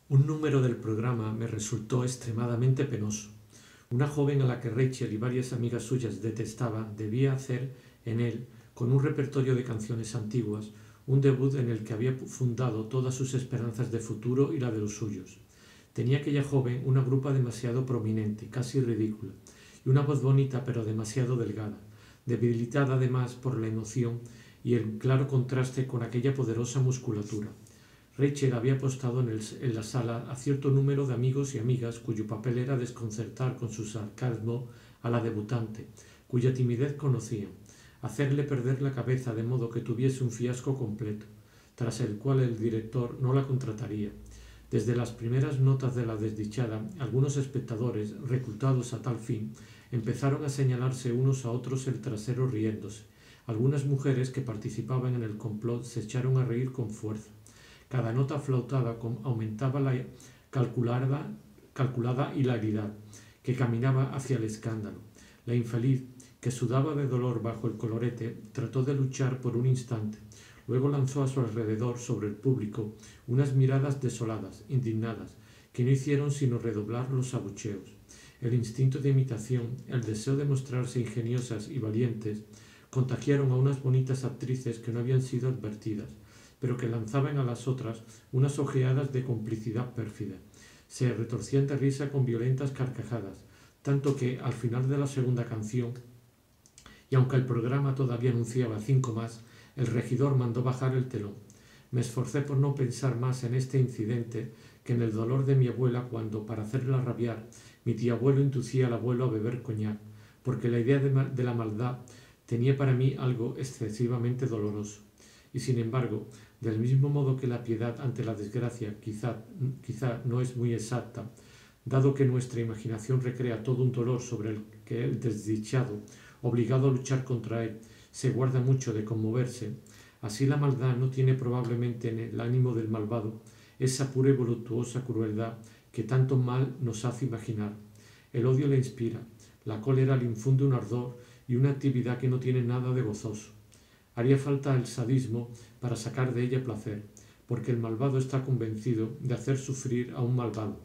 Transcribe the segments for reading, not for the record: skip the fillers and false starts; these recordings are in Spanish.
Un número del programa me resultó extremadamente penoso. Una joven a la que Rachel y varias amigas suyas detestaban debía hacer en él, con un repertorio de canciones antiguas, un debut en el que había fundado todas sus esperanzas de futuro y la de los suyos. Tenía aquella joven una grupa demasiado prominente, casi ridícula, y una voz bonita pero demasiado delgada, debilitada además por la emoción y el claro contraste con aquella poderosa musculatura. Rachel había apostado en la sala a cierto número de amigos y amigas cuyo papel era desconcertar con su sarcasmo a la debutante, cuya timidez conocían, hacerle perder la cabeza de modo que tuviese un fiasco completo, tras el cual el director no la contrataría. Desde las primeras notas de la desdichada, algunos espectadores, reclutados a tal fin, empezaron a señalarse unos a otros el trasero riéndose. Algunas mujeres que participaban en el complot se echaron a reír con fuerza. Cada nota flautada aumentaba la calculada hilaridad, que caminaba hacia el escándalo. La infeliz, que sudaba de dolor bajo el colorete, trató de luchar por un instante. Luego lanzó a su alrededor, sobre el público, unas miradas desoladas, indignadas, que no hicieron sino redoblar los abucheos. El instinto de imitación, el deseo de mostrarse ingeniosas y valientes, contagiaron a unas bonitas actrices que no habían sido advertidas, pero que lanzaban a las otras unas ojeadas de complicidad pérfida. Se retorcían de risa con violentas carcajadas, tanto que, al final de la segunda canción, y aunque el programa todavía anunciaba 5 más, el regidor mandó bajar el telón. Me esforcé por no pensar más en este incidente que en el dolor de mi abuela cuando, para hacerla rabiar, mi tío abuelo inducía al abuelo a beber coñac, porque la idea de la maldad tenía para mí algo excesivamente doloroso. Y sin embargo, del mismo modo que la piedad ante la desgracia quizá no es muy exacta, dado que nuestra imaginación recrea todo un dolor sobre el que el desdichado, obligado a luchar contra él, se guarda mucho de conmoverse, así la maldad no tiene probablemente en el ánimo del malvado esa pura y voluptuosa crueldad que tanto mal nos hace imaginar. El odio le inspira, la cólera le infunde un ardor y una actividad que no tiene nada de gozoso. Haría falta el sadismo para sacar de ella placer, porque el malvado está convencido de hacer sufrir a un malvado.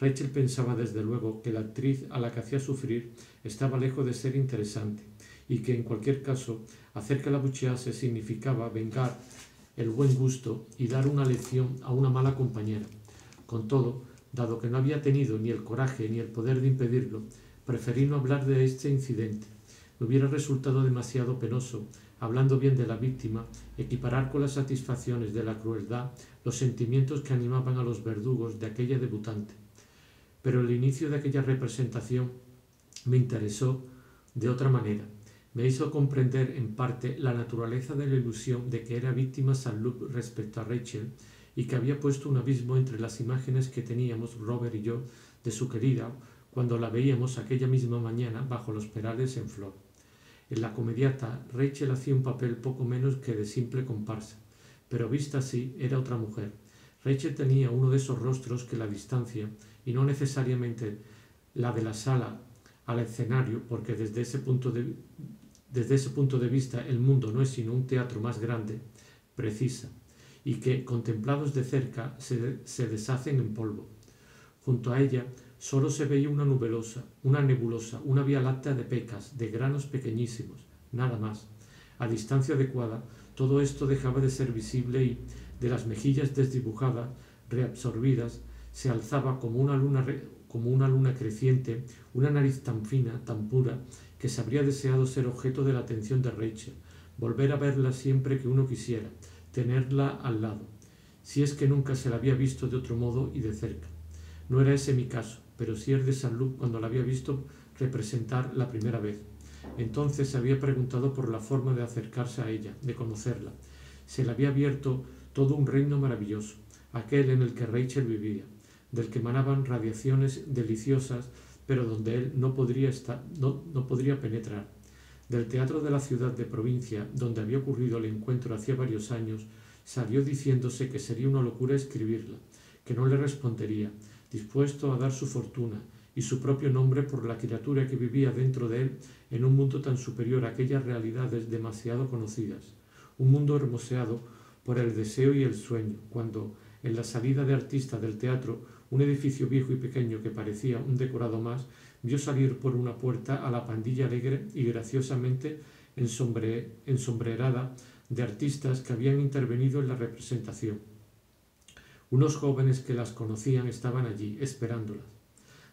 Rachel pensaba desde luego que la actriz a la que hacía sufrir estaba lejos de ser interesante, y que en cualquier caso hacer que la abuchease significaba vengar el buen gusto y dar una lección a una mala compañera. Con todo, dado que no había tenido ni el coraje ni el poder de impedirlo, preferí no hablar de este incidente. Me hubiera resultado demasiado penoso, hablando bien de la víctima, equiparar con las satisfacciones de la crueldad los sentimientos que animaban a los verdugos de aquella debutante. Pero el inicio de aquella representación me interesó de otra manera. Me hizo comprender en parte la naturaleza de la ilusión de que era víctima St. Luke respecto a Rachel y que había puesto un abismo entre las imágenes que teníamos Robert y yo de su querida cuando la veíamos aquella misma mañana bajo los perales en flor. En la comediata, Rachel hacía un papel poco menos que de simple comparsa, pero vista así era otra mujer. Rachel tenía uno de esos rostros que la distancia, y no necesariamente la de la sala al escenario, porque desde ese punto de vista el mundo no es sino un teatro más grande, precisa, y que, contemplados de cerca, se deshacen en polvo. Junto a ella solo se veía una nebulosa, una vía láctea de pecas, de granos pequeñísimos, nada más. A distancia adecuada, todo esto dejaba de ser visible y, de las mejillas desdibujadas, reabsorbidas, se alzaba como una luna creciente, una nariz tan fina, tan pura, que se habría deseado ser objeto de la atención de Rachel, volver a verla siempre que uno quisiera, tenerla al lado, si es que nunca se la había visto de otro modo y de cerca. No era ese mi caso, pero sí el de St. Luke cuando la había visto representar la primera vez. Entonces se había preguntado por la forma de acercarse a ella, de conocerla. Se le había abierto todo un reino maravilloso, aquel en el que Rachel vivía, del que emanaban radiaciones deliciosas, pero donde él no podría penetrar. Del teatro de la ciudad de provincia, donde había ocurrido el encuentro hacía varios años, salió diciéndose que sería una locura escribirla, que no le respondería, dispuesto a dar su fortuna y su propio nombre por la criatura que vivía dentro de él en un mundo tan superior a aquellas realidades demasiado conocidas, un mundo hermoseado por el deseo y el sueño, cuando en la salida de artistas del teatro, un edificio viejo y pequeño que parecía un decorado más, vio salir por una puerta a la pandilla alegre y graciosamente ensombrerada de artistas que habían intervenido en la representación. Unos jóvenes que las conocían estaban allí, esperándolas.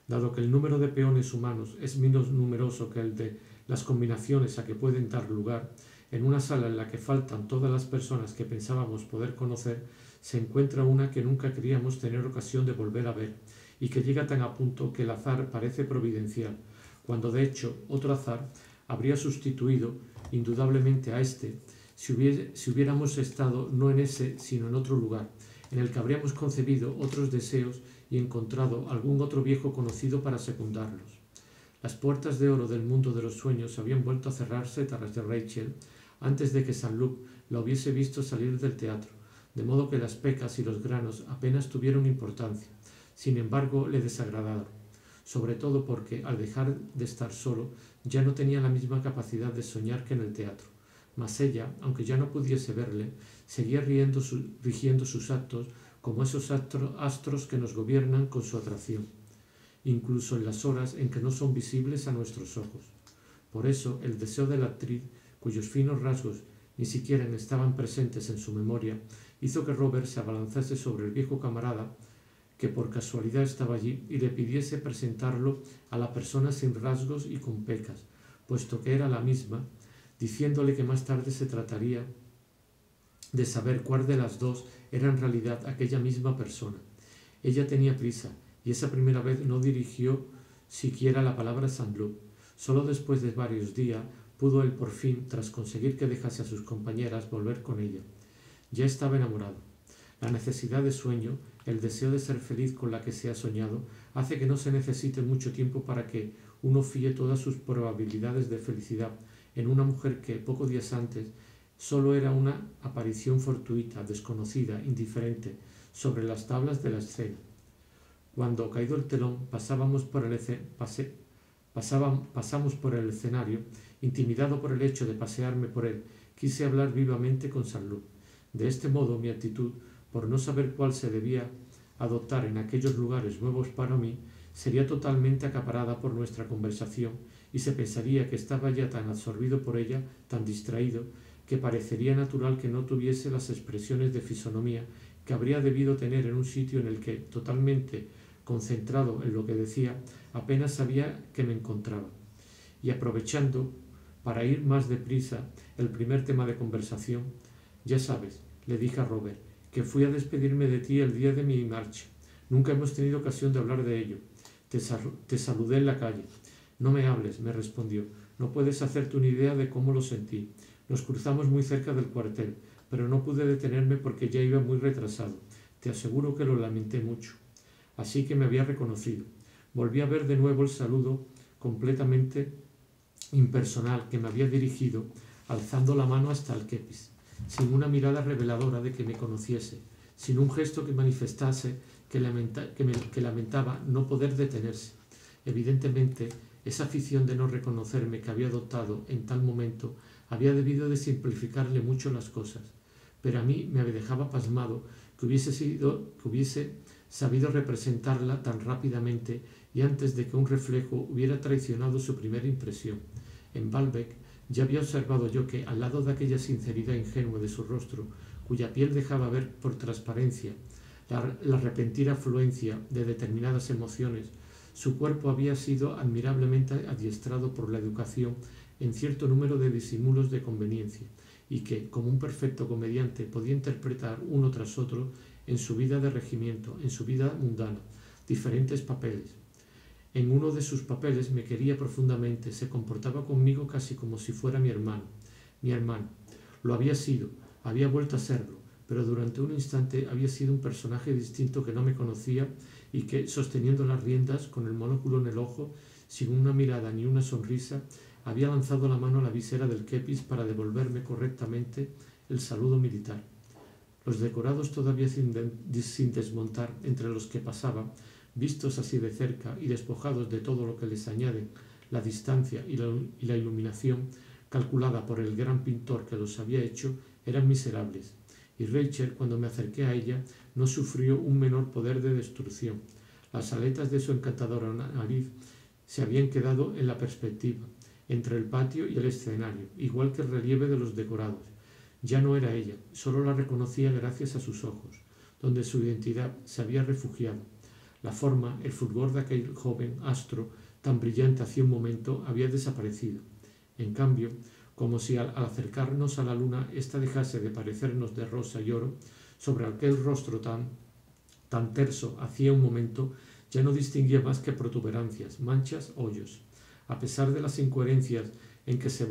Dado que el número de peones humanos es menos numeroso que el de las combinaciones a que pueden dar lugar, en una sala en la que faltan todas las personas que pensábamos poder conocer, se encuentra una que nunca queríamos tener ocasión de volver a ver, y que llega tan a punto que el azar parece providencial, cuando de hecho otro azar habría sustituido indudablemente a este si hubiéramos estado no en ese sino en otro lugar, en el que habríamos concebido otros deseos y encontrado algún otro viejo conocido para secundarlos. Las puertas de oro del mundo de los sueños habían vuelto a cerrarse tras de Rachel antes de que Saint-Loup la hubiese visto salir del teatro, de modo que las pecas y los granos apenas tuvieron importancia. Sin embargo, le desagradaron, sobre todo porque, al dejar de estar solo, ya no tenía la misma capacidad de soñar que en el teatro. Mas ella, aunque ya no pudiese verle, seguía rigiendo sus actos como esos astros que nos gobiernan con su atracción, incluso en las horas en que no son visibles a nuestros ojos. Por eso, el deseo de la actriz, cuyos finos rasgos ni siquiera estaban presentes en su memoria, hizo que Robert se abalanzase sobre el viejo camarada que por casualidad estaba allí y le pidiese presentarlo a la persona sin rasgos y con pecas, puesto que era la misma, diciéndole que más tarde se trataría de saber cuál de las dos era en realidad aquella misma persona. Ella tenía prisa, y esa primera vez no dirigió siquiera la palabra a Saint-Loup. Solo después de varios días pudo él por fin, tras conseguir que dejase a sus compañeras, volver con ella. Ya estaba enamorado. La necesidad de sueño, el deseo de ser feliz con la que se ha soñado, hace que no se necesite mucho tiempo para que uno fíe todas sus probabilidades de felicidad en una mujer que, pocos días antes, solo era una aparición fortuita, desconocida, indiferente, sobre las tablas de la escena. Cuando, caído el telón, pasamos por el escenario, intimidado por el hecho de pasearme por él, quise hablar vivamente con Saint-Loup. De este modo, mi actitud, por no saber cuál se debía adoptar en aquellos lugares nuevos para mí, sería totalmente acaparada por nuestra conversación, y se pensaría que estaba ya tan absorbido por ella, tan distraído, que parecería natural que no tuviese las expresiones de fisonomía que habría debido tener en un sitio en el que, totalmente concentrado en lo que decía, apenas sabía que me encontraba. Y aprovechando, para ir más deprisa, el primer tema de conversación, ya sabes, le dije a Robert, que fui a despedirme de ti el día de mi marcha. Nunca hemos tenido ocasión de hablar de ello. Te saludé en la calle. No me hables, me respondió. No puedes hacerte una idea de cómo lo sentí. Nos cruzamos muy cerca del cuartel, pero no pude detenerme porque ya iba muy retrasado. Te aseguro que lo lamenté mucho. Así que me había reconocido. Volví a ver de nuevo el saludo completamente impersonal que me había dirigido, alzando la mano hasta el kepis, sin una mirada reveladora de que me conociese, sin un gesto que manifestase que lamentaba no poder detenerse. Evidentemente, esa afición de no reconocerme que había adoptado en tal momento había debido de simplificarle mucho las cosas, pero a mí me dejaba pasmado que hubiese sabido representarla tan rápidamente y antes de que un reflejo hubiera traicionado su primera impresión. En Balbec ya había observado yo que, al lado de aquella sinceridad ingenua de su rostro, cuya piel dejaba ver por transparencia la repentina afluencia de determinadas emociones, su cuerpo había sido admirablemente adiestrado por la educación en cierto número de disimulos de conveniencia, y que, como un perfecto comediante, podía interpretar uno tras otro en su vida de regimiento, en su vida mundana, diferentes papeles. En uno de sus papeles me quería profundamente, se comportaba conmigo casi como si fuera mi hermano. Mi hermano. Lo había sido, había vuelto a serlo, pero durante un instante había sido un personaje distinto que no me conocía y que, sosteniendo las riendas, con el monóculo en el ojo, sin una mirada ni una sonrisa, había lanzado la mano a la visera del kepis para devolverme correctamente el saludo militar. Los decorados todavía sin desmontar, entre los que pasaba, vistos así de cerca y despojados de todo lo que les añaden la distancia y la iluminación calculada por el gran pintor que los había hecho, eran miserables. Y Rachel, cuando me acerqué a ella, no sufrió un menor poder de destrucción. Las aletas de su encantadora nariz se habían quedado en la perspectiva, entre el patio y el escenario, igual que el relieve de los decorados. Ya no era ella, solo la reconocía gracias a sus ojos, donde su identidad se había refugiado. La forma, el fulgor de aquel joven astro, tan brillante hacía un momento, había desaparecido. En cambio, como si al acercarnos a la luna ésta dejase de parecernos de rosa y oro, sobre aquel rostro tan terso hacía un momento ya no distinguía más que protuberancias, manchas, hoyos. A pesar de las incoherencias en que se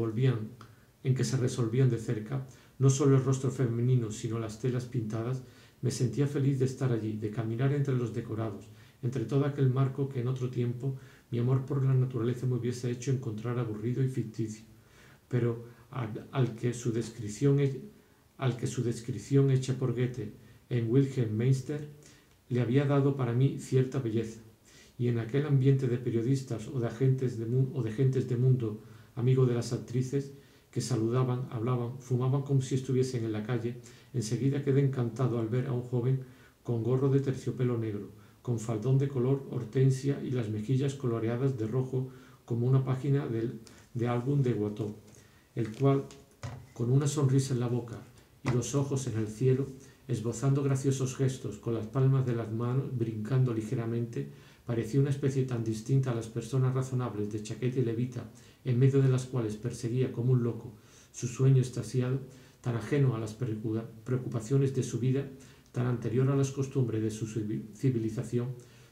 resolvían de cerca, no solo el rostro femenino, sino las telas pintadas, me sentía feliz de estar allí, de caminar entre los decorados, entre todo aquel marco que en otro tiempo mi amor por la naturaleza me hubiese hecho encontrar aburrido y ficticio, pero al que su descripción hecha por Goethe en Wilhelm Meister le había dado para mí cierta belleza, y en aquel ambiente de periodistas o de gentes de mundo, amigo de las actrices, que saludaban, hablaban, fumaban como si estuviesen en la calle, enseguida quedé encantado al ver a un joven con gorro de terciopelo negro, con faldón de color hortensia y las mejillas coloreadas de rojo como una página de álbum de Watteau, el cual, con una sonrisa en la boca y los ojos en el cielo, esbozando graciosos gestos con las palmas de las manos, brincando ligeramente, parecía una especie tan distinta a las personas razonables de chaqueta y levita, en medio de las cuales perseguía como un loco su sueño extasiado, tan ajeno a las preocupaciones de su vida, tan anterior a las costumbres de su civilización,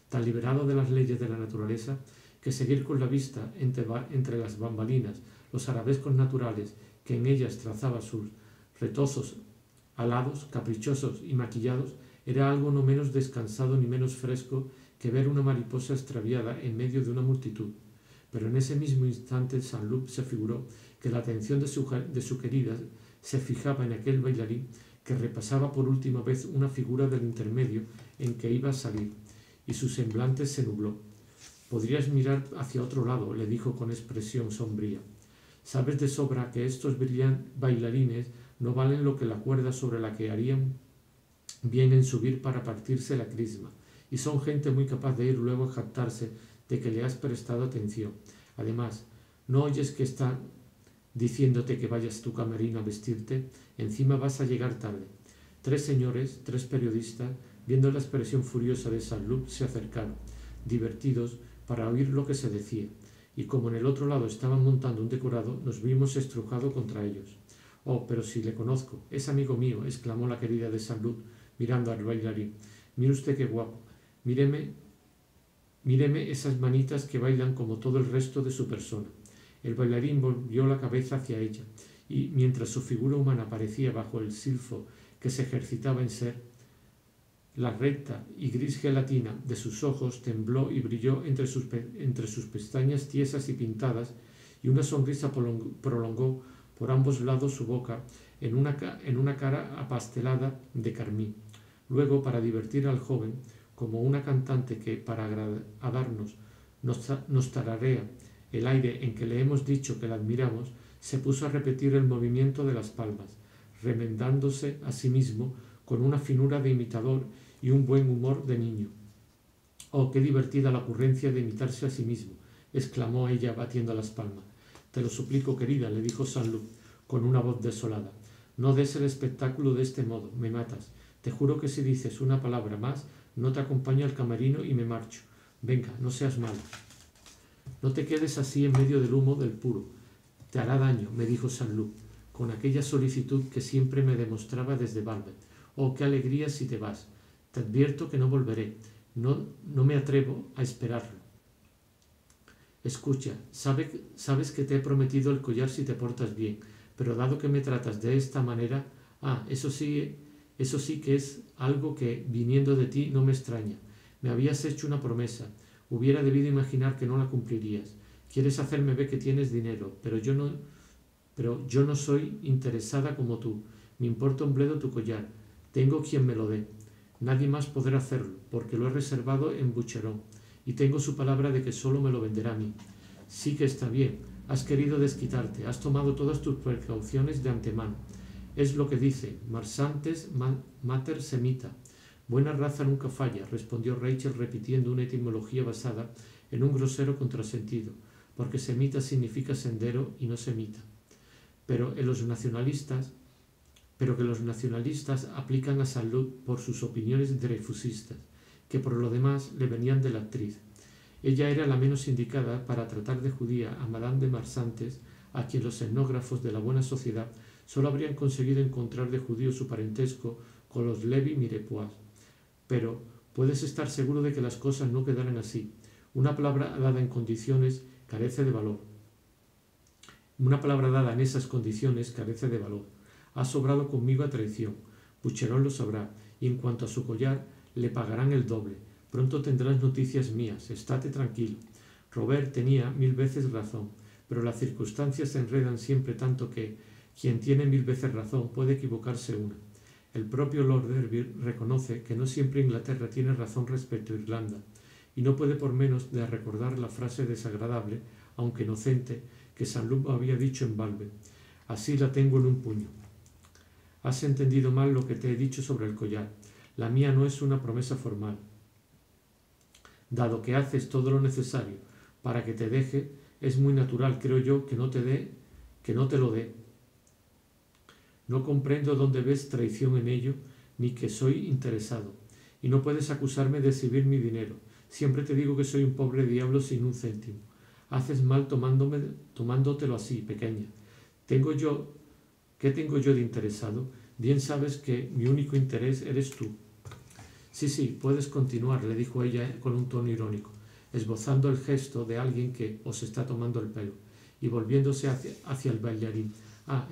tan liberado de las leyes de la naturaleza, que seguir con la vista entre las bambalinas los arabescos naturales que en ellas trazaba sus retozos alados, caprichosos y maquillados, era algo no menos descansado ni menos fresco que ver una mariposa extraviada en medio de una multitud. Pero en ese mismo instante Saint-Loup se figuró que la atención de su querida se fijaba en aquel bailarín que repasaba por última vez una figura del intermedio en que iba a salir, y su semblante se nubló. «Podrías mirar hacia otro lado», le dijo con expresión sombría. «Sabes de sobra que estos bailarines no valen lo que la cuerda sobre la que harían bien en subir para partirse la crisma, y son gente muy capaz de ir luego a jactarse de que le has prestado atención. Además, ¿no oyes que están diciéndote que vayas a tu camerino a vestirte? Encima vas a llegar tarde». 3 señores, 3 periodistas, viendo la expresión furiosa de Saint-Loup, se acercaron, divertidos, para oír lo que se decía, y como en el otro lado estaban montando un decorado, nos vimos estrujados contra ellos. «Oh, pero si le conozco, es amigo mío», exclamó la querida de Saint-Loup, mirando al bailarín. «Mire usted qué guapo. Míreme esas manitas que bailan como todo el resto de su persona». El bailarín volvió la cabeza hacia ella, y mientras su figura humana aparecía bajo el silfo que se ejercitaba en ser, la recta y gris gelatina de sus ojos tembló y brilló entre sus pestañas tiesas y pintadas, y una sonrisa prolongó por ambos lados su boca en una cara apastelada de carmín. Luego, para divertir al joven, como una cantante que, para agradarnos, nos tararea el aire en que le hemos dicho que la admiramos, se puso a repetir el movimiento de las palmas, remendándose a sí mismo con una finura de imitador y un buen humor de niño. «Oh, qué divertida la ocurrencia de imitarse a sí mismo», exclamó ella batiendo las palmas. «Te lo suplico, querida», le dijo Saint-Loup con una voz desolada. «No des el espectáculo de este modo, me matas. Te juro que si dices una palabra más, no te acompaño al camerino y me marcho. Venga, no seas mala. No te quedes así en medio del humo del puro. Te hará daño», me dijo Saint-Loup, con aquella solicitud que siempre me demostraba desde Balbec. «Oh, qué alegría si te vas. Te advierto que no volveré. No me atrevo a esperarlo. Escucha, sabes que te he prometido el collar si te portas bien, pero dado que me tratas de esta manera, eso sí que es algo que, viniendo de ti, no me extraña. Me habías hecho una promesa. Hubiera debido imaginar que no la cumplirías. Quieres hacerme ver que tienes dinero, pero yo no soy interesada como tú. Me importa un bledo tu collar. Tengo quien me lo dé. Nadie más podrá hacerlo, porque lo he reservado en Boucheron, y tengo su palabra de que solo me lo venderá a mí. Sí que está bien. Has querido desquitarte. Has tomado todas tus precauciones de antemano. Es lo que dice Marsantes mater semita. Buena raza nunca falla, respondió Rachel repitiendo una etimología basada en un grosero contrasentido, porque semita significa sendero y no semita. Pero que los nacionalistas aplican a Saint-Loup por sus opiniones dreyfusistas, que por lo demás le venían de la actriz. Ella era la menos indicada para tratar de judía a Madame de Marsantes, a quien los etnógrafos de la buena sociedad solo habrían conseguido encontrar de judío su parentesco con los Levi Mirepoix. Pero puedes estar seguro de que las cosas no quedarán así. Una palabra dada en condiciones carece de valor. Una palabra dada en esas condiciones carece de valor. Ha sobrado conmigo a traición. Pucherón lo sabrá, y en cuanto a su collar, le pagarán el doble. Pronto tendrás noticias mías, estate tranquilo. Robert tenía 1000 veces razón, pero las circunstancias se enredan siempre tanto que quien tiene 1000 veces razón puede equivocarse una. El propio Lord Derby reconoce que no siempre Inglaterra tiene razón respecto a Irlanda, y no puede por menos de recordar la frase desagradable, aunque inocente, que Saint-Loup había dicho en Balbe. Así la tengo en un puño. Has entendido mal lo que te he dicho sobre el collar. La mía no es una promesa formal. Dado que haces todo lo necesario para que te deje, es muy natural, creo yo, que no te lo dé. No comprendo dónde ves traición en ello, ni que soy interesado. Y no puedes acusarme de exhibir mi dinero. Siempre te digo que soy un pobre diablo sin un céntimo. Haces mal tomándotelo así, pequeña. ¿Qué tengo yo de interesado? Bien sabes que mi único interés eres tú. Sí, puedes continuar, le dijo ella con un tono irónico, esbozando el gesto de alguien que os está tomando el pelo, y volviéndose hacia el bailarín.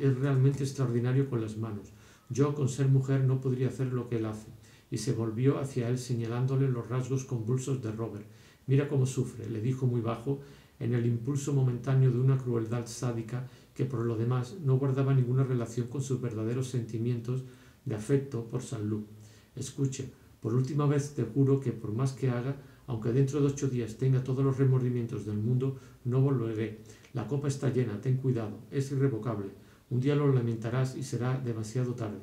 Es realmente extraordinario con las manos. Yo, con ser mujer, no podría hacer lo que él hace. Y se volvió hacia él señalándole los rasgos convulsos de Robert. Mira cómo sufre, le dijo muy bajo, en el impulso momentáneo de una crueldad sádica que por lo demás no guardaba ninguna relación con sus verdaderos sentimientos de afecto por Saint-Loup. Escucha, por última vez te juro que por más que haga, aunque dentro de 8 días tenga todos los remordimientos del mundo, no volveré. La copa está llena, ten cuidado, es irrevocable. Un día lo lamentarás y será demasiado tarde.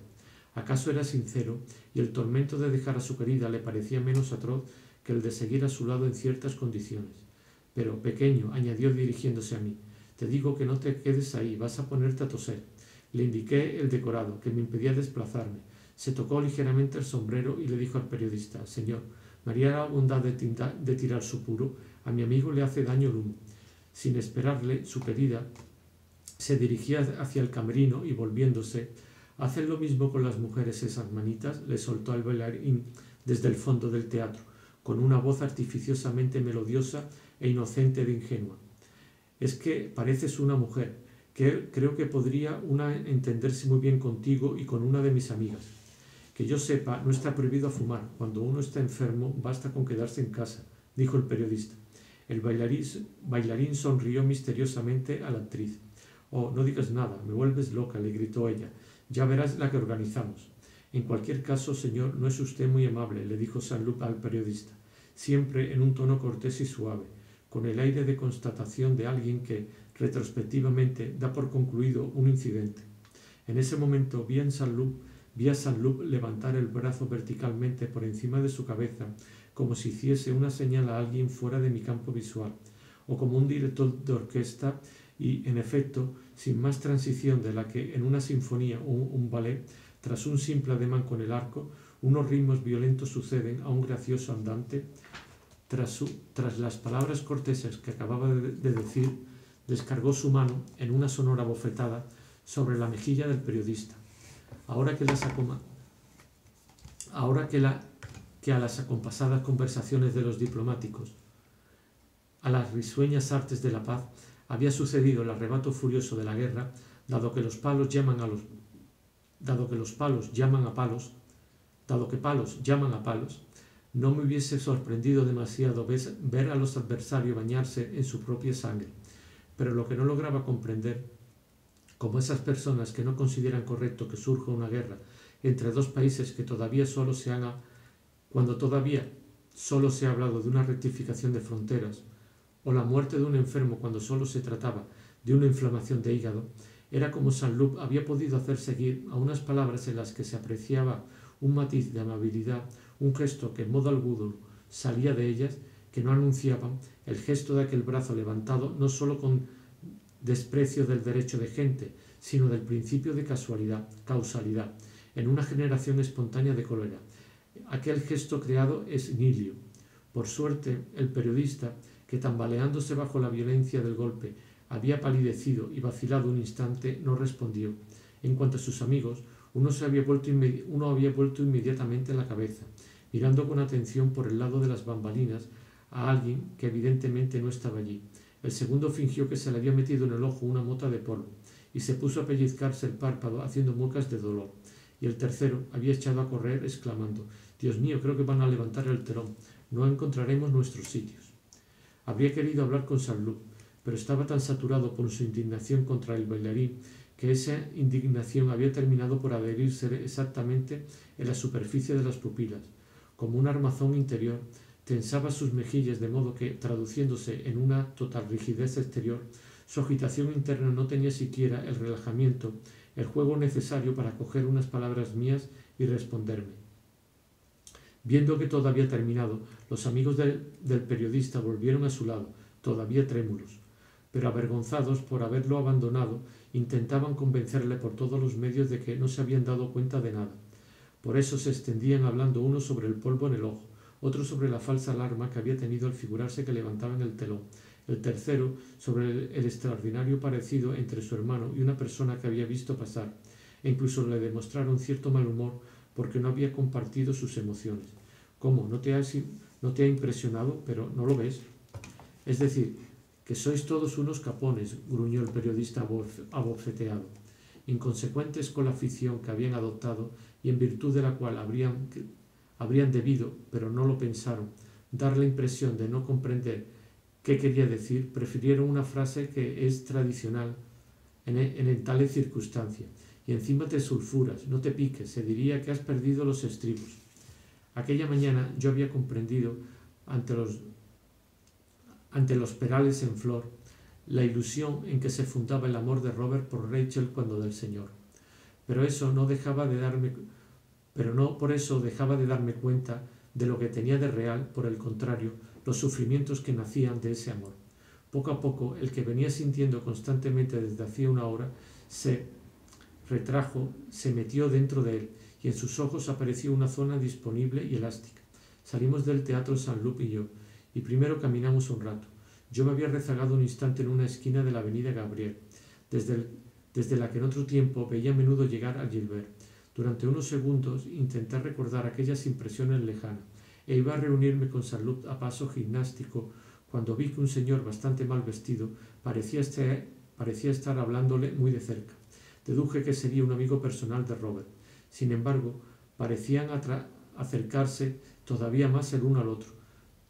¿Acaso era sincero y el tormento de dejar a su querida le parecía menos atroz que el de seguir a su lado en ciertas condiciones? Pero, pequeño, añadió dirigiéndose a mí, te digo que no te quedes ahí, vas a ponerte a toser. Le indiqué el decorado, que me impedía desplazarme. Se tocó ligeramente el sombrero y le dijo al periodista, señor, ¿me haría la bondad de tirar su puro? A mi amigo le hace daño el humo. Sin esperarle, su querida se dirigía hacia el camerino y volviéndose, ¿hacen lo mismo con las mujeres esas manitas?, le soltó al bailarín desde el fondo del teatro, con una voz artificiosamente melodiosa e inocente de ingenua. Es que pareces una mujer, que creo que podría una entenderse muy bien contigo y con una de mis amigas. Que yo sepa, no está prohibido fumar. Cuando uno está enfermo, basta con quedarse en casa, dijo el periodista. El bailarín sonrió misteriosamente a la actriz. Oh, no digas nada, me vuelves loca, le gritó ella. Ya verás la que organizamos. En cualquier caso, señor, no es usted muy amable, le dijo Saint-Loup al periodista, siempre en un tono cortés y suave, con el aire de constatación de alguien que, retrospectivamente, da por concluido un incidente. En ese momento vi a Saint-Loup levantar el brazo verticalmente por encima de su cabeza, como si hiciese una señal a alguien fuera de mi campo visual, o como un director de orquesta, y, en efecto, sin más transición de la que en una sinfonía o un ballet, tras un simple ademán con el arco, unos ritmos violentos suceden a un gracioso andante. Tras las palabras corteses que acababa de decir, descargó su mano en una sonora bofetada sobre la mejilla del periodista. Ahora que a las acompasadas conversaciones de los diplomáticos, a las risueñas artes de la paz, había sucedido el arrebato furioso de la guerra, dado que palos llaman a palos, no me hubiese sorprendido demasiado ver a los adversarios bañarse en su propia sangre. Pero lo que no lograba comprender, como esas personas que no consideran correcto que surja una guerra entre dos países que cuando todavía solo se ha hablado de una rectificación de fronteras, o la muerte de un enfermo cuando solo se trataba de una inflamación de hígado, era como Saint-Loup había podido hacer seguir a unas palabras en las que se apreciaba un matiz de amabilidad, un gesto que en modo alguno salía de ellas, que no anunciaban el gesto de aquel brazo levantado no sólo con desprecio del derecho de gente, sino del principio de causalidad, en una generación espontánea de cólera. Aquel gesto creado es nihilio. Por suerte, el periodista, que tambaleándose bajo la violencia del golpe había palidecido y vacilado un instante, no respondió. En cuanto a sus amigos, uno había vuelto inmediatamente la cabeza, mirando con atención por el lado de las bambalinas a alguien que evidentemente no estaba allí. El segundo fingió que se le había metido en el ojo una mota de polvo y se puso a pellizcarse el párpado haciendo muecas de dolor. Y el tercero había echado a correr exclamando: «Dios mío, creo que van a levantar el telón. No encontraremos nuestros sitios». Habría querido hablar con Saint-Loup, pero estaba tan saturado por su indignación contra el bailarín que esa indignación había terminado por adherirse exactamente en la superficie de las pupilas. Como un armazón interior, tensaba sus mejillas de modo que, traduciéndose en una total rigidez exterior, su agitación interna no tenía siquiera el relajamiento, el juego necesario para coger unas palabras mías y responderme. Viendo que todo había terminado, los amigos del periodista volvieron a su lado, todavía trémulos, pero avergonzados por haberlo abandonado, intentaban convencerle por todos los medios de que no se habían dado cuenta de nada. Por eso se extendían hablando uno sobre el polvo en el ojo, otro sobre la falsa alarma que había tenido al figurarse que levantaban el telón, el tercero sobre el extraordinario parecido entre su hermano y una persona que había visto pasar, e incluso le demostraron cierto mal humor porque no había compartido sus emociones. ¿Cómo? ¿No te ha impresionado? ¿Pero no lo ves? Es decir, que sois todos unos capones, gruñó el periodista abofeteado, inconsecuentes con la afición que habían adoptado y en virtud de la cual habrían debido, pero no lo pensaron, dar la impresión de no comprender qué quería decir. Prefirieron una frase que es tradicional en tales circunstancias. Y encima te sulfuras, no te piques, se diría que has perdido los estribos. Aquella mañana yo había comprendido, ante los perales en flor, la ilusión en que se fundaba el amor de Robert por Rachel cuando del Señor. Pero no por eso dejaba de darme cuenta de lo que tenía de real, por el contrario, los sufrimientos que nacían de ese amor. Poco a poco, el que venía sintiendo constantemente desde hacía una hora se retrajo, se metió dentro de él, y en sus ojos apareció una zona disponible y elástica. Salimos del teatro Saint-Loup y yo, y primero caminamos un rato. Yo me había rezagado un instante en una esquina de la avenida Gabriel, desde la que en otro tiempo veía a menudo llegar a Gilbert. Durante unos segundos intenté recordar aquellas impresiones lejanas, e iba a reunirme con Saint-Loup a paso gimnástico cuando vi que un señor bastante mal vestido parecía estar hablándole muy de cerca. Deduje que sería un amigo personal de Robert. Sin embargo, parecían acercarse todavía más el uno al otro.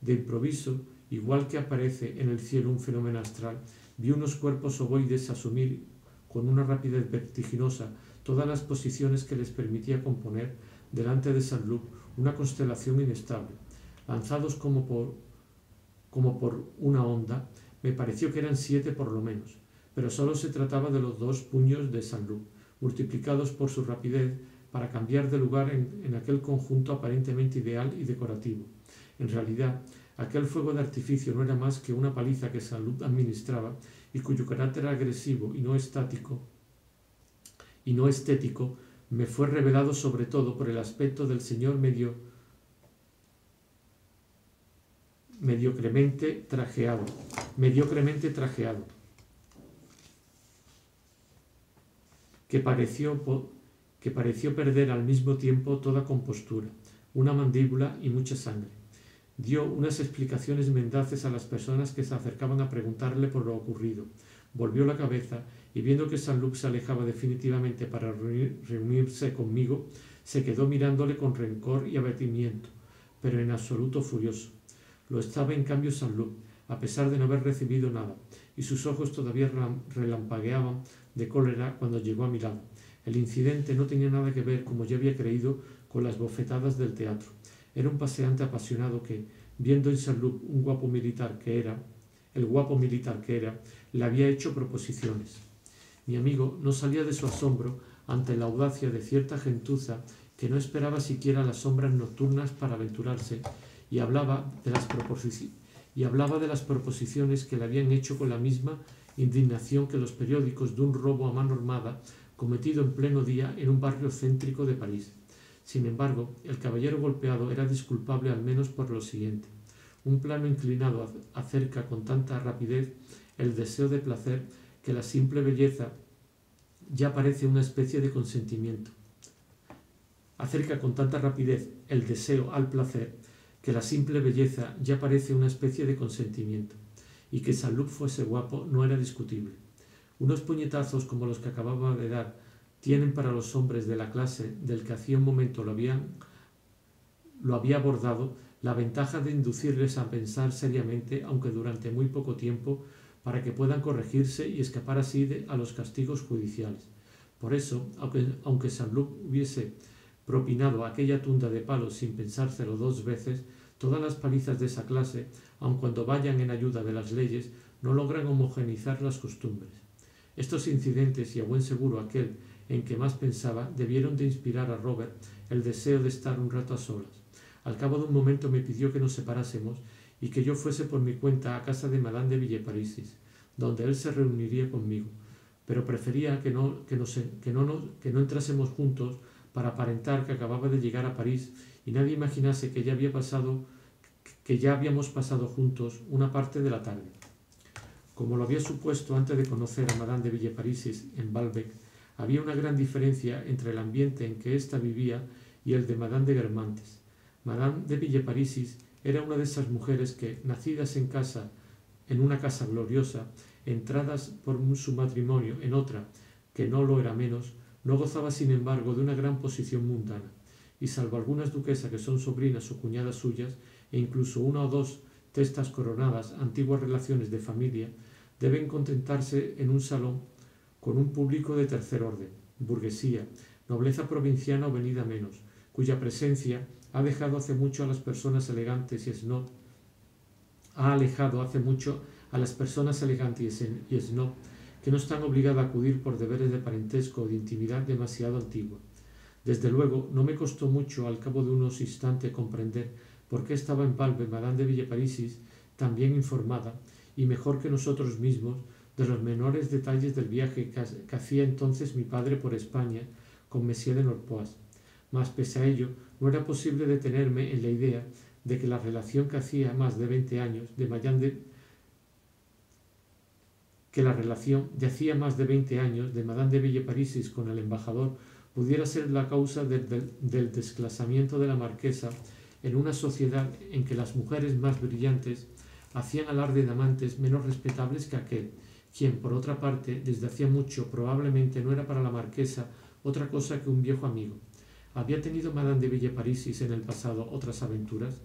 De improviso, igual que aparece en el cielo un fenómeno astral, vi unos cuerpos ovoides asumir con una rapidez vertiginosa todas las posiciones que les permitía componer delante de Saint-Loup una constelación inestable. Lanzados como por una onda, me pareció que eran 7 por lo menos, pero solo se trataba de los 2 puños de Saint-Loup, multiplicados por su rapidez para cambiar de lugar en aquel conjunto aparentemente ideal y decorativo. En realidad, aquel fuego de artificio no era más que una paliza que Saint-Loup administraba y cuyo carácter agresivo y no estético me fue revelado sobre todo por el aspecto del señor mediocremente trajeado, que pareció perder al mismo tiempo toda compostura, una mandíbula y mucha sangre. Dio unas explicaciones mendaces a las personas que se acercaban a preguntarle por lo ocurrido. Volvió la cabeza y, viendo que Saint-Loup se alejaba definitivamente para reunirse conmigo, se quedó mirándole con rencor y abatimiento, pero en absoluto furioso. Lo estaba en cambio Saint-Loup, a pesar de no haber recibido nada, y sus ojos todavía relampagueaban de cólera cuando llegó a mi lado. El incidente no tenía nada que ver, como yo había creído, con las bofetadas del teatro. Era un paseante apasionado que, viendo en Saint-Loup el guapo militar que era, le había hecho proposiciones. Mi amigo no salía de su asombro ante la audacia de cierta gentuza que no esperaba siquiera las sombras nocturnas para aventurarse, y hablaba de las proposiciones que le habían hecho con la misma indignación que los periódicos de un robo a mano armada cometido en pleno día en un barrio céntrico de París. Sin embargo, el caballero golpeado era disculpable al menos por lo siguiente: un plano inclinado acerca con tanta rapidez el deseo de placer que la simple belleza ya parece una especie de consentimiento. Acerca con tanta rapidez el deseo al placer que la simple belleza ya parece una especie de consentimiento, y que Saint-Loup fuese guapo no era discutible. Unos puñetazos como los que acababa de dar tienen para los hombres de la clase del que hacía un momento lo había abordado la ventaja de inducirles a pensar seriamente, aunque durante muy poco tiempo, para que puedan corregirse y escapar así a los castigos judiciales. Por eso, aunque Saint-Loup hubiese propinado aquella tunda de palos sin pensárselo 2 veces, todas las palizas de esa clase, aun cuando vayan en ayuda de las leyes, no logran homogeneizar las costumbres. Estos incidentes, y a buen seguro aquel en que más pensaba, debieron de inspirar a Robert el deseo de estar un rato a solas. Al cabo de un momento me pidió que nos separásemos y que yo fuese por mi cuenta a casa de Madame de Villeparisis, donde él se reuniría conmigo, pero prefería que no entrásemos juntos para aparentar que acababa de llegar a París y nadie imaginase que ya habíamos pasado juntos una parte de la tarde. Como lo había supuesto antes de conocer a Madame de Villeparisis en Balbec, había una gran diferencia entre el ambiente en que ésta vivía y el de Madame de Guermantes. Madame de Villeparisis era una de esas mujeres que, nacidas en una casa gloriosa, entradas por su matrimonio en otra, que no lo era menos, no gozaba sin embargo de una gran posición mundana, y salvo algunas duquesas que son sobrinas o cuñadas suyas, e incluso una o dos testas coronadas, antiguas relaciones de familia, deben contentarse en un salón con un público de tercer orden, burguesía, nobleza provinciana o venida menos, cuya presencia ha dejado hace mucho a las personas elegantes y snob, que no están obligadas a acudir por deberes de parentesco o de intimidad demasiado antigua. Desde luego, no me costó mucho al cabo de unos instantes comprender por qué estaba en Balbec Madame de Villeparisis tan bien informada, y mejor que nosotros mismos, de los menores detalles del viaje que hacía entonces mi padre por España con Monsieur de Norpois. Mas pese a ello, no era posible detenerme en la idea de que la relación que hacía más de 20 años de Madame de Villeparisis con el embajador pudiera ser la causa del desclasamiento de la marquesa en una sociedad en que las mujeres más brillantes hacían alarde de amantes menos respetables que aquel, quien, por otra parte, desde hacía mucho probablemente no era para la marquesa otra cosa que un viejo amigo. ¿Había tenido Madame de Villeparisis en el pasado otras aventuras?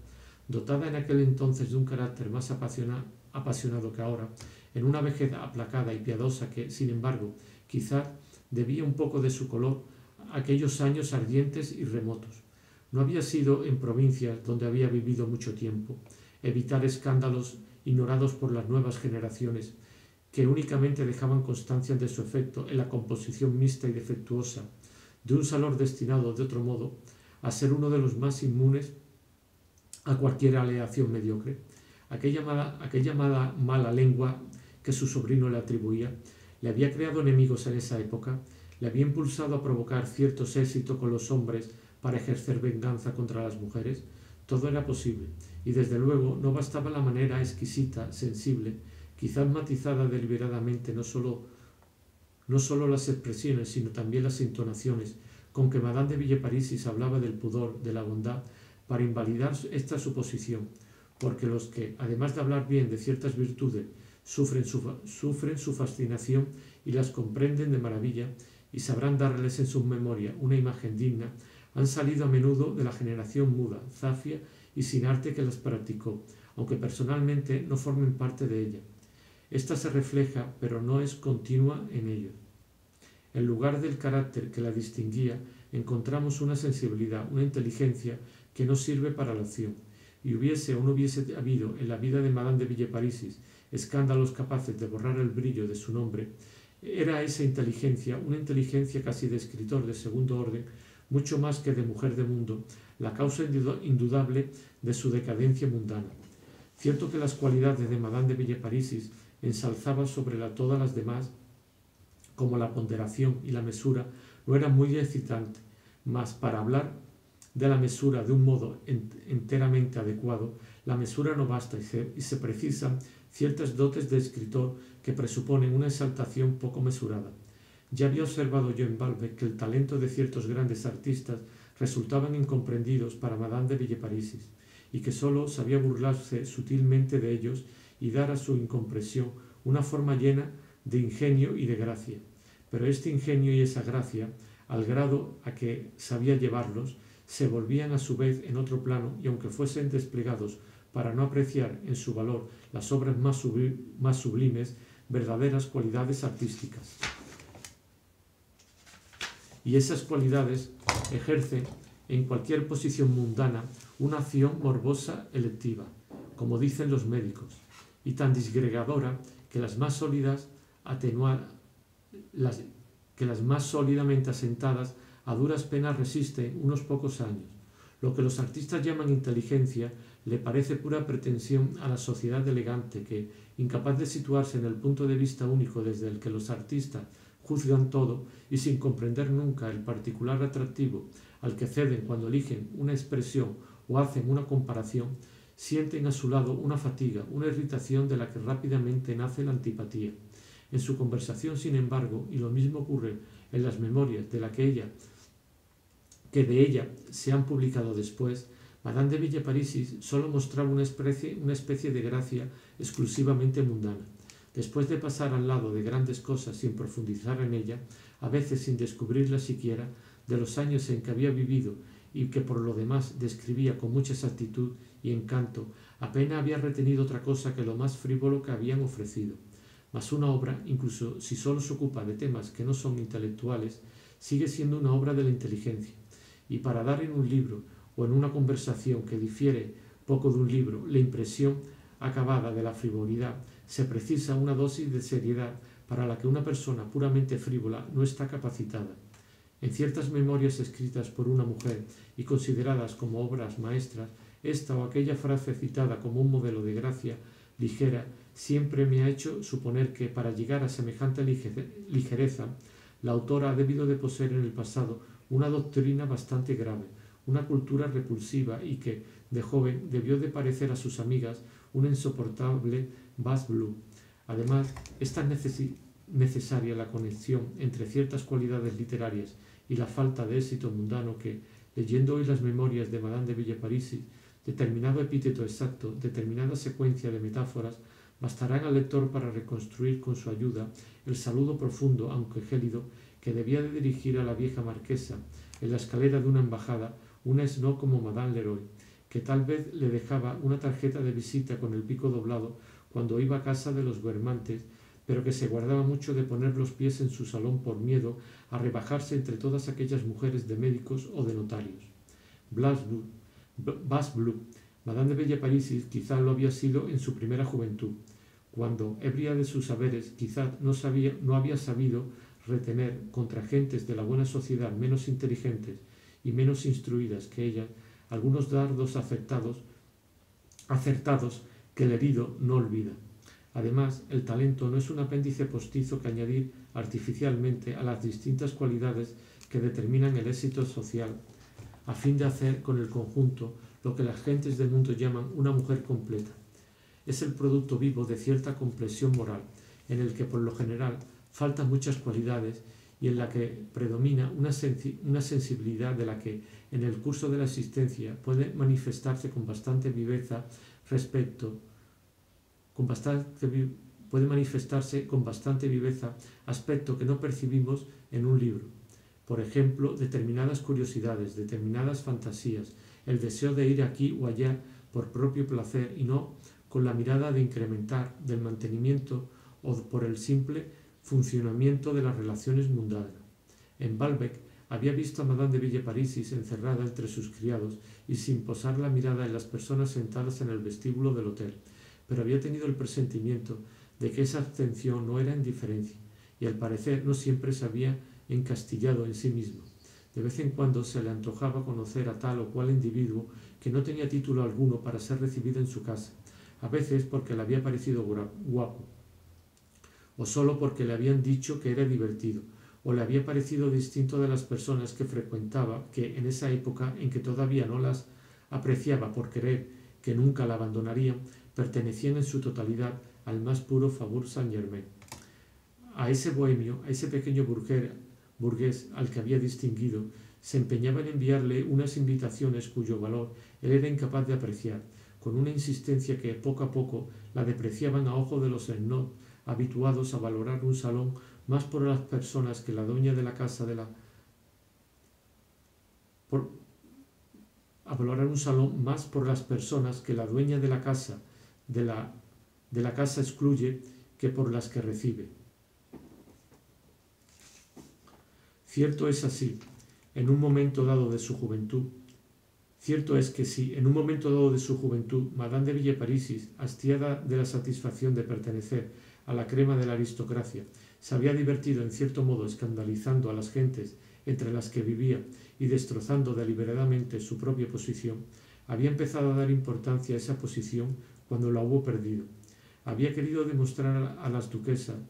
Dotada en aquel entonces de un carácter más apasionado que ahora, en una vejez aplacada y piadosa que, sin embargo, quizá debía un poco de su color a aquellos años ardientes y remotos. No había sido en provincias donde había vivido mucho tiempo, evitar escándalos ignorados por las nuevas generaciones, que únicamente dejaban constancia de su efecto en la composición mixta y defectuosa de un salón destinado, de otro modo, a ser uno de los más inmunes a cualquier aleación mediocre. Aquella mala lengua que su sobrino le atribuía le había creado enemigos en esa época, le había impulsado a provocar ciertos éxitos con los hombres para ejercer venganza contra las mujeres. Todo era posible, y desde luego no bastaba la manera exquisita, sensible, quizás matizada deliberadamente no solo las expresiones, sino también las entonaciones, con que Madame de Villeparisis hablaba del pudor, de la bondad, para invalidar esta suposición, porque los que, además de hablar bien de ciertas virtudes, sufren su fascinación y las comprenden de maravilla, y sabrán darles en su memoria una imagen digna, han salido a menudo de la generación muda, zafia y sin arte que las practicó, aunque personalmente no formen parte de ella. Esta se refleja, pero no es continua en ellos. En lugar del carácter que la distinguía, encontramos una sensibilidad, una inteligencia que no sirve para la acción, y hubiese o no hubiese habido en la vida de Madame de Villeparisis escándalos capaces de borrar el brillo de su nombre, era esa inteligencia, una inteligencia casi de escritor de segundo orden, mucho más que de mujer de mundo, la causa indudable de su decadencia mundana. Cierto que las cualidades de Madame de Villeparisis ensalzaba sobre todas las demás, como la ponderación y la mesura, no eran muy excitantes, mas para hablar de la mesura de un modo enteramente adecuado, la mesura no basta y se precisan ciertas dotes de escritor que presuponen una exaltación poco mesurada. Ya había observado yo en Balbec que el talento de ciertos grandes artistas resultaban incomprendidos para Madame de Villeparisis, y que sólo sabía burlarse sutilmente de ellos y dar a su incomprensión una forma llena de ingenio y de gracia. Pero este ingenio y esa gracia, al grado a que sabía llevarlos, se volvían a su vez en otro plano, y aunque fuesen desplegados para no apreciar en su valor las obras más sublimes, verdaderas cualidades artísticas. Y esas cualidades ejercen en cualquier posición mundana una acción morbosa electiva, como dicen los médicos, y tan disgregadora que las más sólidamente asentadas a duras penas resisten unos pocos años. Lo que los artistas llaman inteligencia le parece pura pretensión a la sociedad elegante que, incapaz de situarse en el punto de vista único desde el que los artistas juzgan todo y sin comprender nunca el particular atractivo al que ceden cuando eligen una expresión o hacen una comparación, sienten a su lado una fatiga, una irritación de la que rápidamente nace la antipatía. En su conversación, sin embargo, y lo mismo ocurre en las memorias que de ella se han publicado después, Madame de Villeparisis solo mostraba una especie de gracia exclusivamente mundana. Después de pasar al lado de grandes cosas sin profundizar en ella, a veces sin descubrirlas siquiera, de los años en que había vivido y que por lo demás describía con mucha exactitud y encanto, apenas había retenido otra cosa que lo más frívolo que habían ofrecido. Mas una obra, incluso si solo se ocupa de temas que no son intelectuales, sigue siendo una obra de la inteligencia. Y para dar en un libro o en una conversación que difiere poco de un libro la impresión acabada de la frivolidad, se precisa una dosis de seriedad para la que una persona puramente frívola no está capacitada. En ciertas memorias escritas por una mujer y consideradas como obras maestras, esta o aquella frase citada como un modelo de gracia ligera siempre me ha hecho suponer que para llegar a semejante ligereza, la autora ha debido de poseer en el pasado una doctrina bastante grave, una cultura repulsiva y que, de joven, debió de parecer a sus amigas una insoportable bas bleu. Además, es tan necesaria la conexión entre ciertas cualidades literarias y la falta de éxito mundano que, leyendo hoy las memorias de Madame de Villeparisis, determinado epíteto exacto, determinada secuencia de metáforas, bastarán al lector para reconstruir con su ayuda el saludo profundo, aunque gélido, que debía de dirigir a la vieja marquesa en la escalera de una embajada, una snob como Madame Leroy, que tal vez le dejaba una tarjeta de visita con el pico doblado cuando iba a casa de los Guermantes, pero que se guardaba mucho de poner los pies en su salón por miedo a rebajarse entre todas aquellas mujeres de médicos o de notarios. Bas Bleu, Madame de Villeparisis quizá lo había sido en su primera juventud, cuando, ebria de sus saberes, quizá no había sabido retener contra gentes de la buena sociedad menos inteligentes y menos instruidas que ella algunos dardos acertados que el herido no olvida. Además, el talento no es un apéndice postizo que añadir artificialmente a las distintas cualidades que determinan el éxito social, a fin de hacer con el conjunto lo que las gentes del mundo llaman una mujer completa. Es el producto vivo de cierta complexión moral, en el que por lo general faltan muchas cualidades y en la que predomina una sensibilidad de la que en el curso de la existencia puede manifestarse con bastante viveza aspecto que no percibimos en un libro. Por ejemplo, determinadas curiosidades, determinadas fantasías, el deseo de ir aquí o allá por propio placer y no con la mirada de incrementar, del mantenimiento o por el simple funcionamiento de las relaciones mundanas. En Balbec había visto a Madame de Villeparisis encerrada entre sus criados y sin posar la mirada en las personas sentadas en el vestíbulo del hotel, pero había tenido el presentimiento de que esa abstención no era indiferencia y al parecer no siempre se había encastillado en sí mismo, De vez en cuando se le antojaba conocer a tal o cual individuo que no tenía título alguno para ser recibido en su casa, a veces porque le había parecido guapo, o solo porque le habían dicho que era divertido, o le había parecido distinto de las personas que frecuentaba, que en esa época en que todavía no las apreciaba por querer, que nunca la abandonarían, pertenecían en su totalidad al más puro Faubourg Saint-Germain. A ese bohemio, a ese pequeño burgués al que había distinguido, se empeñaba en enviarle unas invitaciones cuyo valor él era incapaz de apreciar, con una insistencia que poco a poco la depreciaban a ojo de los snobs habituados a valorar un salón más por las personas que la dueña de la casa a valorar un salón más por las personas que la dueña de la casa excluye que por las que recibe. Cierto es así, en un momento dado de su juventud, cierto es que si, en un momento dado de su juventud, Madame de Villeparisis, hastiada de la satisfacción de pertenecer a la crema de la aristocracia, se había divertido en cierto modo escandalizando a las gentes entre las que vivía y destrozando deliberadamente su propia posición, había empezado a dar importancia a esa posición cuando la hubo perdido. Había querido demostrar a las duquesas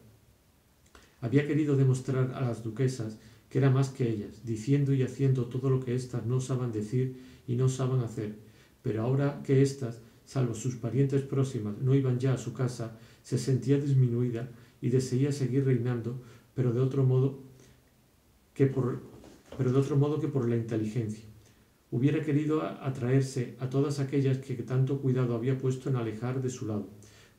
que era más que ellas, diciendo y haciendo todo lo que éstas no osaban decir y no osaban hacer. Pero ahora que éstas, salvo sus parientes próximas, no iban ya a su casa, se sentía disminuida y deseaba seguir reinando, pero de otro modo que por la inteligencia. Hubiera querido atraerse a todas aquellas que tanto cuidado había puesto en alejar de su lado.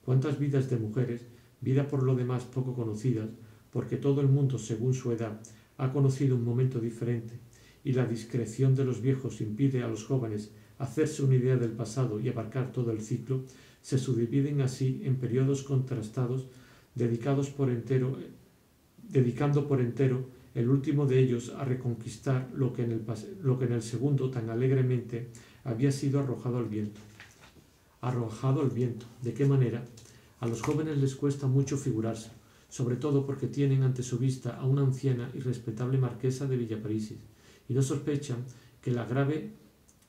¿Cuántas vidas de mujeres, vida por lo demás poco conocidas, porque todo el mundo, según su edad, ha conocido un momento diferente, y la discreción de los viejos impide a los jóvenes hacerse una idea del pasado y abarcar todo el ciclo, se subdividen así en periodos contrastados, dedicando por entero el último de ellos a reconquistar lo que en el segundo tan alegremente había sido arrojado al viento. ¿De qué manera? A los jóvenes les cuesta mucho figurarse, sobre todo porque tienen ante su vista a una anciana y respetable marquesa de Villeparisis, y no sospechan que la grave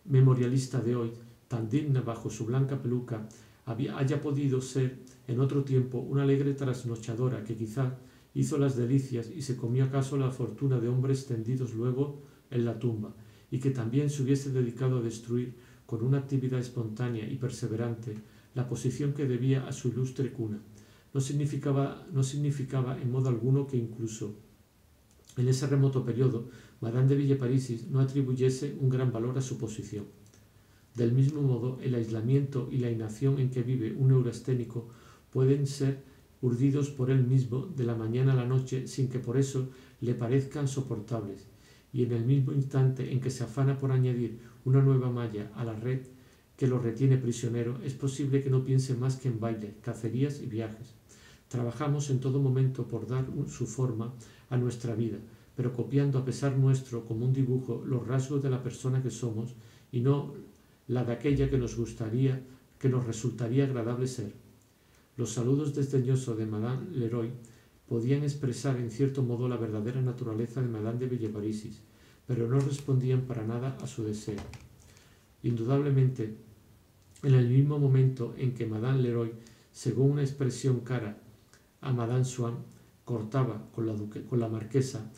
memorialista de hoy, tan digna bajo su blanca peluca, haya podido ser en otro tiempo una alegre trasnochadora que quizá hizo las delicias y se comió acaso la fortuna de hombres tendidos luego en la tumba, y que también se hubiese dedicado a destruir con una actividad espontánea y perseverante la posición que debía a su ilustre cuna. No significaba en modo alguno que incluso en ese remoto periodo Madame de Villeparisis no atribuyese un gran valor a su posición. Del mismo modo, el aislamiento y la inacción en que vive un neurasténico pueden ser urdidos por él mismo de la mañana a la noche sin que por eso le parezcan soportables, y en el mismo instante en que se afana por añadir una nueva malla a la red que lo retiene prisionero, es posible que no piense más que en baile, cacerías y viajes. Trabajamos en todo momento por dar su forma a nuestra vida, pero copiando a pesar nuestro como un dibujo los rasgos de la persona que somos y no la de aquella que nos resultaría agradable ser. Los saludos desdeñosos de Madame Leroy podían expresar en cierto modo la verdadera naturaleza de Madame de Villeparisis, pero no respondían para nada a su deseo. Indudablemente, en el mismo momento en que Madame Leroy, según una expresión cara a Madame Swann, cortaba con la marquesa,